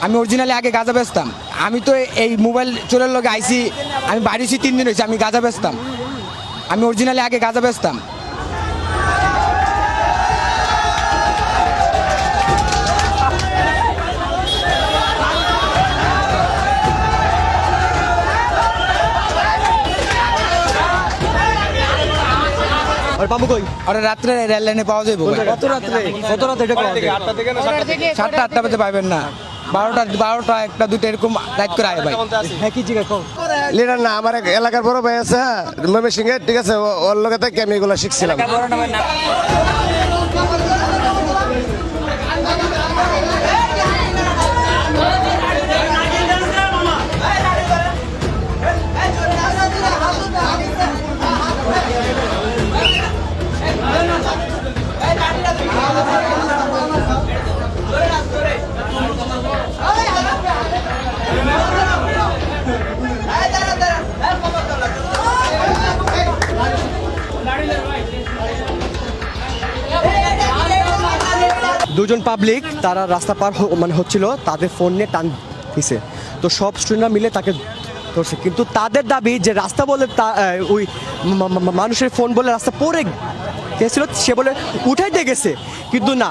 আমি অরিজিনালি আগে গাঁজা বেচতাম। আমি তো এই মোবাইল চোরের লগে আইছি, আমি বাড়িছি 3 দিন হয়েছে। আমি গাঁজা বেচতাম, আমি অরিজিনালি আগে গাঁজা বেচতাম। আর পাবো কই? আর রাত্রে রেল লাইনে পাওয়া যাবে। কত রাত্রে এটা পাওয়া যায়? 7টা 8টা বাজে পাইবেন না, 12টা 1টা 2টা এরকম রাত করে আয় ভাই। হ্যাঁ কি জিজ্ঞাসা কও? লিডার না, আমার এক এলাকার বড় ভাই আছে, ময়মনসিংহে, ঠিক আছে, ওর লগে থেকে আমি এগুলো শিখছিলাম। দুজন পাবলিক তারা রাস্তা পার মানে হচ্ছিল, তাদের ফোন নিয়ে টান দিছে, তো সব স্টুডেন্টরা মিলে তাকে ধরছে। কিন্তু তাদের দাবি যে রাস্তা বলে ওই মানুষের ফোন বলে রাস্তা পড়ে গেছিল, সে বলে উঠাইতে গেছে, কিন্তু না।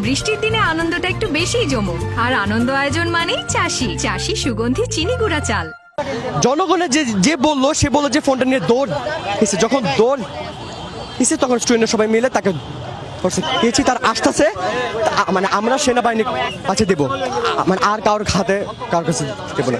বৃষ্টির দিনে আনন্দটা একটু বেশিই জমুক, আর আনন্দ আয়োজন মানেই চাষি চাষি সুগন্ধি চিনি গুঁড়া চাল। জনগণের যে বললো, সে বললো যে ফোনটা নিয়ে দৌড় এসে, যখন দৌড় এসে তখন স্টুডেন্টরা সবাই মিলে তাকে ধরছে। পেয়েছি তার আসতেছে, মানে আমরা সেনাবাহিনীর কাছে দেবো, মানে আর কারোর হাতে কারোর কাছে দেবো না।